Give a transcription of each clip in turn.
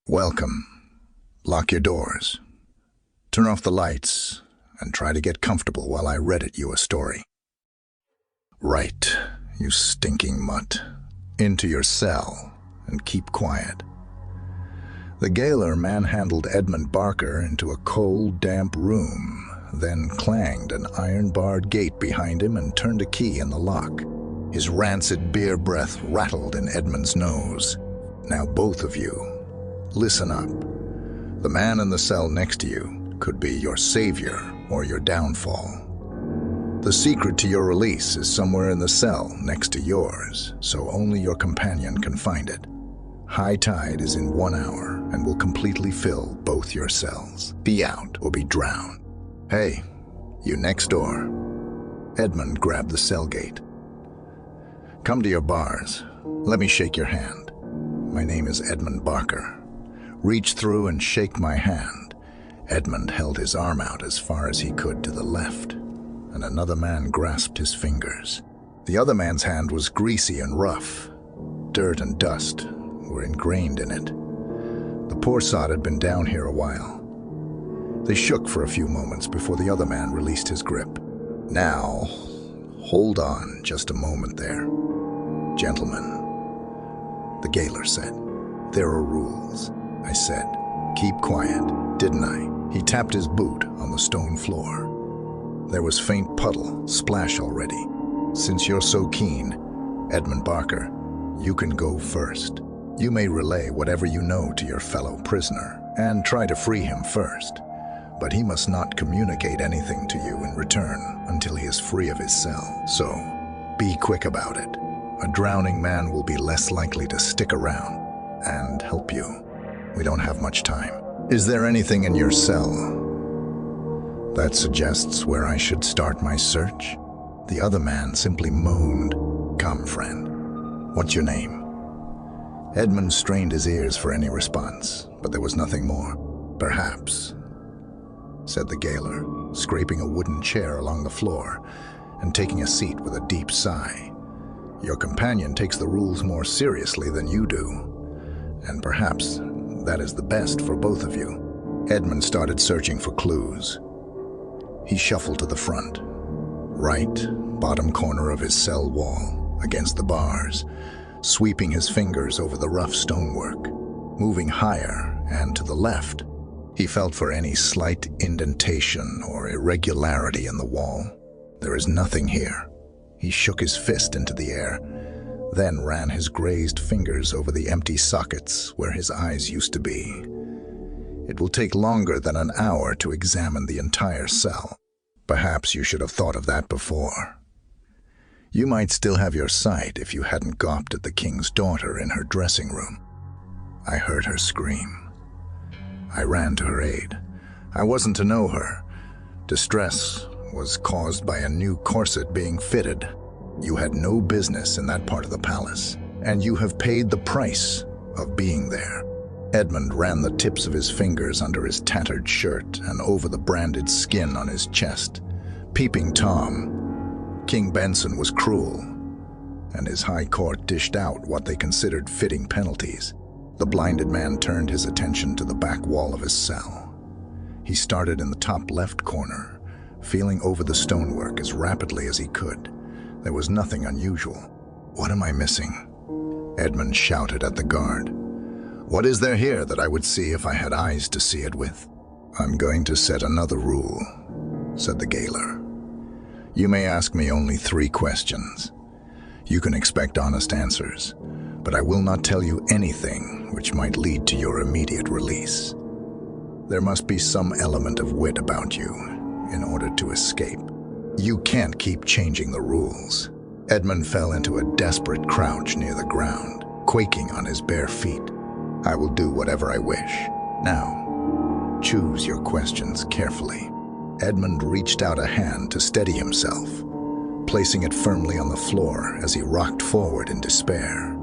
Welcome. Lock your doors. Turn off the lights and try to get comfortable while I Reddit you a story. Right, you stinking mutt. Into your cell and keep quiet. The gaoler manhandled Edmund Barker into a cold, damp room, then clanged an iron-barred gate behind him and turned a key in the lock. His rancid beer breath rattled in Edmund's nose. Now both of you, listen up. The man in the cell next to you could be your savior or your downfall. The secret to your release is somewhere in the cell next to yours, so only your companion can find it. High tide is in 1 hour and will completely fill both your cells. Be out or be drowned. Hey, you next door. Edmund grabbed the cell gate. Come to your bars. Let me shake your hand. My name is Edmund Barker. Reach through and shake my hand. Edmund held his arm out as far as he could to the left, and another man grasped his fingers. The other man's hand was greasy and rough. Dirt and dust were ingrained in it. The poor sod had been down here a while. They shook for a few moments before the other man released his grip. Now, hold on just a moment there. Gentlemen, the gaoler said. There are rules. I said, keep quiet, didn't I? He tapped his boot on the stone floor. There was faint puddle, splash already. Since you're so keen, Edmund Barker, you can go first. You may relay whatever you know to your fellow prisoner and try to free him first. But he must not communicate anything to you in return until he is free of his cell. So, be quick about it. A drowning man will be less likely to stick around and help you. We don't have much time. Is there anything in your cell that suggests where I should start my search? The other man simply moaned. Come, friend. What's your name? Edmund strained his ears for any response, but there was nothing more. Perhaps, said the gaoler, scraping a wooden chair along the floor and taking a seat with a deep sigh. Your companion takes the rules more seriously than you do, and perhaps that is the best for both of you. Edmund started searching for clues. He shuffled to the front, right bottom corner of his cell wall, against the bars, sweeping his fingers over the rough stonework. Moving higher and to the left, he felt for any slight indentation or irregularity in the wall. There is nothing here. He shook his fist into the air, then ran his grazed fingers over the empty sockets where his eyes used to be. It will take longer than an hour to examine the entire cell. Perhaps you should have thought of that before. You might still have your sight if you hadn't gawped at the king's daughter in her dressing room. I heard her scream. I ran to her aid. I wasn't to know her. Distress was caused by a new corset being fitted. You had no business in that part of the palace, and you have paid the price of being there. Edmund ran the tips of his fingers under his tattered shirt and over the branded skin on his chest. Peeping Tom, King Benson was cruel, and his high court dished out what they considered fitting penalties. The blinded man turned his attention to the back wall of his cell. He started in the top left corner, feeling over the stonework as rapidly as he could. There was nothing unusual. What am I missing? Edmund shouted at the guard. What is there here that I would see if I had eyes to see it with? I'm going to set another rule, said the gaoler. You may ask me only 3 questions. You can expect honest answers, but I will not tell you anything which might lead to your immediate release. There must be some element of wit about you in order to escape. You can't keep changing the rules. Edmund fell into a desperate crouch near the ground, quaking on his bare feet. I will do whatever I wish. Now, choose your questions carefully. Edmund reached out a hand to steady himself, placing it firmly on the floor as he rocked forward in despair.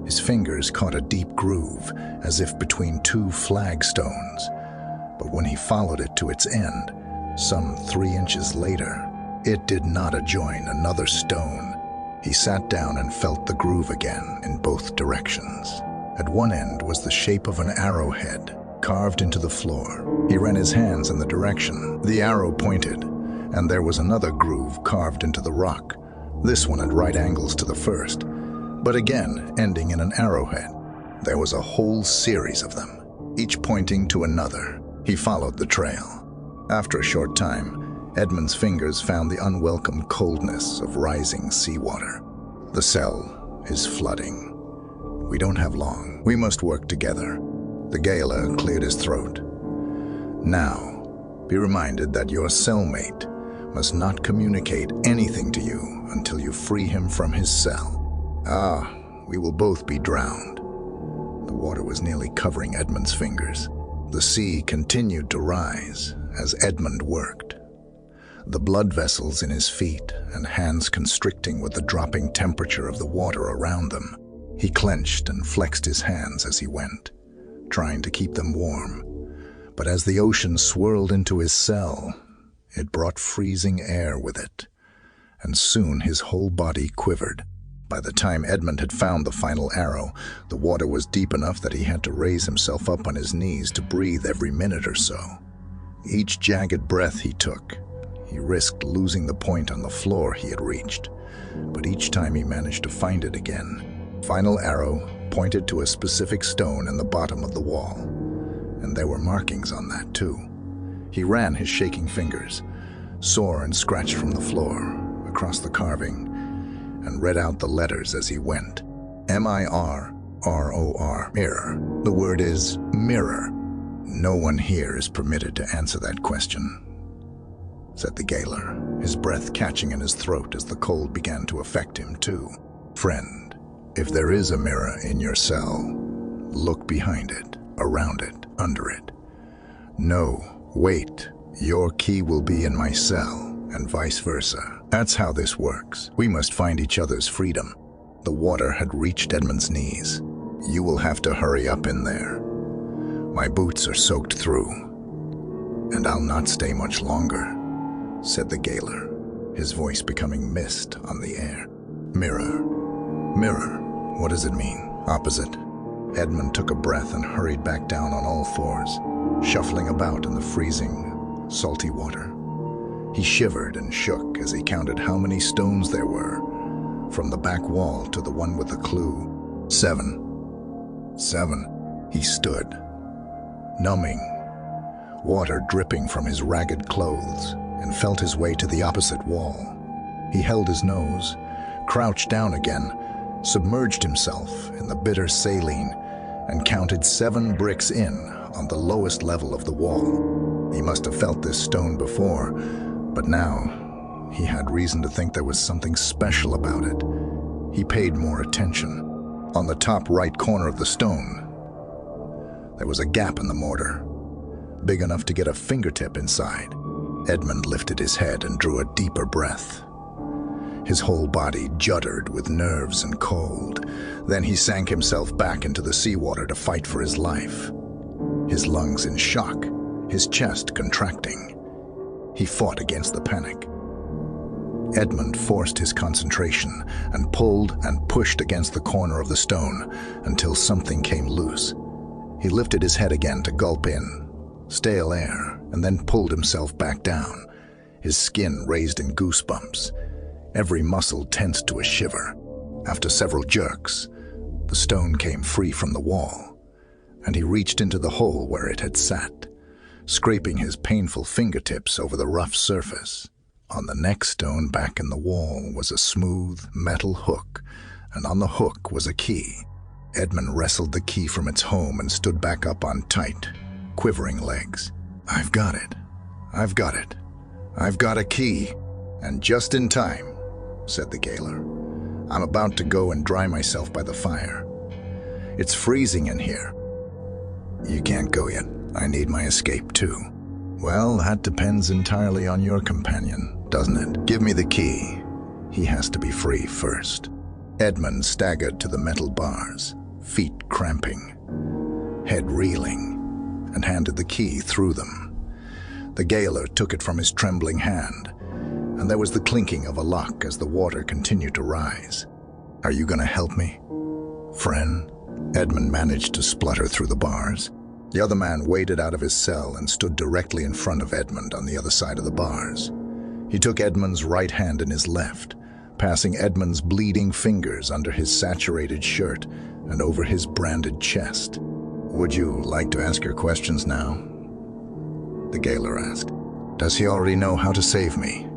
His fingers caught a deep groove, as if between 2 flagstones, but when he followed it to its end, some 3 inches later, it did not adjoin another stone. He sat down and felt the groove again in both directions. At one end was the shape of an arrowhead carved into the floor. He ran his hands in the direction the arrow pointed, and there was another groove carved into the rock, this one at right angles to the first, but again ending in an arrowhead. There was a whole series of them, each pointing to another. He followed the trail. After a short time, Edmund's fingers found the unwelcome coldness of rising seawater. The cell is flooding. We don't have long. We must work together. The gaoler cleared his throat. Now, be reminded that your cellmate must not communicate anything to you until you free him from his cell. We will both be drowned. The water was nearly covering Edmund's fingers. The sea continued to rise as Edmund worked, the blood vessels in his feet and hands constricting with the dropping temperature of the water around them. He clenched and flexed his hands as he went, trying to keep them warm. But as the ocean swirled into his cell, it brought freezing air with it, and soon his whole body quivered. By the time Edmund had found the final arrow, the water was deep enough that he had to raise himself up on his knees to breathe every minute or so. Each jagged breath he took, he risked losing the point on the floor he had reached, but each time he managed to find it again. Final arrow pointed to a specific stone in the bottom of the wall, and there were markings on that too. He ran his shaking fingers, sore and scratched from the floor, across the carving, and read out the letters as he went. M-I-R-R-O-R, mirror. The word is mirror. No one here is permitted to answer that question, said the gaoler, his breath catching in his throat as the cold began to affect him too. Friend, if there is a mirror in your cell, look behind it, around it, under it. No, wait, your key will be in my cell, and vice versa. That's how this works. We must find each other's freedom. The water had reached Edmund's knees. You will have to hurry up in there. My boots are soaked through, and I'll not stay much longer, said the gaoler, his voice becoming mist on the air. Mirror. Mirror. What does it mean? Opposite. Edmund took a breath and hurried back down on all fours, shuffling about in the freezing, salty water. He shivered and shook as he counted how many stones there were, from the back wall to the one with the clue. 7. 7. He stood, numbing, water dripping from his ragged clothes, and felt his way to the opposite wall. He held his nose, crouched down again, submerged himself in the bitter saline, and counted 7 bricks in on the lowest level of the wall. He must have felt this stone before, but now he had reason to think there was something special about it. He paid more attention. On the top right corner of the stone, there was a gap in the mortar, big enough to get a fingertip inside. Edmund lifted his head and drew a deeper breath. His whole body juddered with nerves and cold. Then he sank himself back into the seawater to fight for his life, his lungs in shock, his chest contracting. He fought against the panic. Edmund forced his concentration and pulled and pushed against the corner of the stone until something came loose. He lifted his head again to gulp in stale air and then pulled himself back down, his skin raised in goosebumps, every muscle tensed to a shiver. After several jerks, the stone came free from the wall, and he reached into the hole where it had sat, scraping his painful fingertips over the rough surface. On the next stone back in the wall was a smooth metal hook, and on the hook was a key. Edmund wrestled the key from its home and stood back up on tight, quivering legs. I've got it. I've got it. I've got a key. And just in time, said the gaoler. I'm about to go and dry myself by the fire. It's freezing in here. You can't go yet. I need my escape too. Well, that depends entirely on your companion, doesn't it? Give me the key. He has to be free first. Edmund staggered to the metal bars, feet cramping, head reeling, and handed the key through them. The gaoler took it from his trembling hand, and there was the clinking of a lock as the water continued to rise. Are you gonna help me, friend? Edmund managed to splutter through the bars. The other man waded out of his cell and stood directly in front of Edmund on the other side of the bars. He took Edmund's right hand in his left, passing Edmund's bleeding fingers under his saturated shirt and over his branded chest. "Would you like to ask your questions now?" the gaoler asked. "Does he already know how to save me?"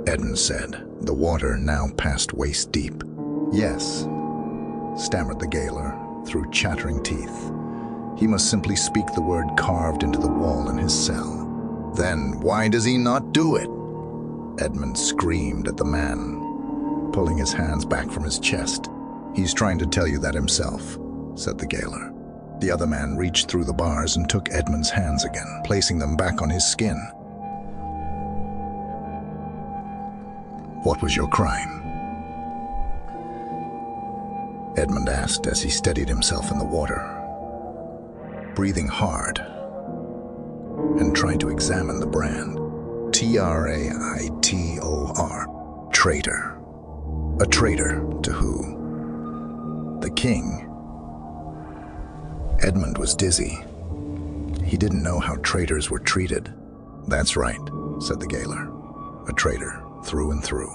Edmund said, the water now past waist deep. "Yes," stammered the gaoler through chattering teeth. He must simply speak the word carved into the wall in his cell. "Then why does he not do it?" Edmund screamed at the man, pulling his hands back from his chest. "He's trying to tell you that himself," said the gaoler. The other man reached through the bars and took Edmund's hands again, placing them back on his skin. "What was your crime?" Edmund asked as he steadied himself in the water, breathing hard and trying to examine the brand. Traitor. Traitor. A traitor to who? The king. Edmund was dizzy. He didn't know how traitors were treated. "That's right," said the gaoler. "A traitor, through and through."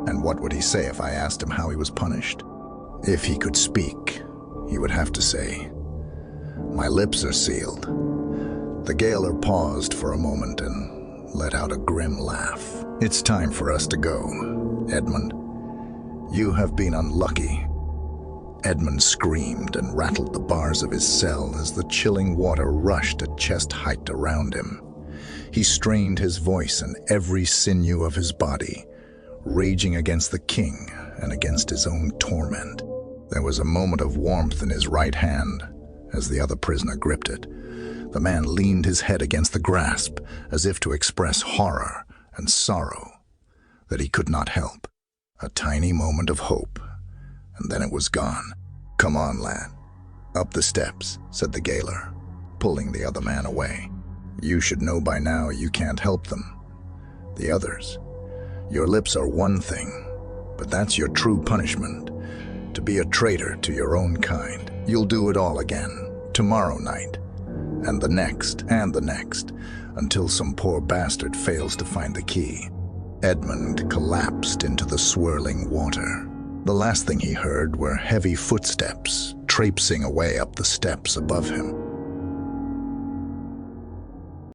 "And what would he say if I asked him how he was punished?" If he could speak, he would have to say, "My lips are sealed." The gaoler paused for a moment and let out a grim laugh. "It's time for us to go, Edmund. You have been unlucky." Edmund screamed and rattled the bars of his cell as the chilling water rushed at chest height around him. He strained his voice and every sinew of his body, raging against the king and against his own torment. There was a moment of warmth in his right hand as the other prisoner gripped it. The man leaned his head against the grasp as if to express horror and sorrow that he could not help. A tiny moment of hope, and then it was gone. "Come on, lad. Up the steps," said the gaoler, pulling the other man away. "You should know by now you can't help them. The others. Your lips are one thing, but that's your true punishment. To be a traitor to your own kind. You'll do it all again, tomorrow night, and the next, until some poor bastard fails to find the key." Edmund collapsed into the swirling water. The last thing he heard were heavy footsteps traipsing away up the steps above him.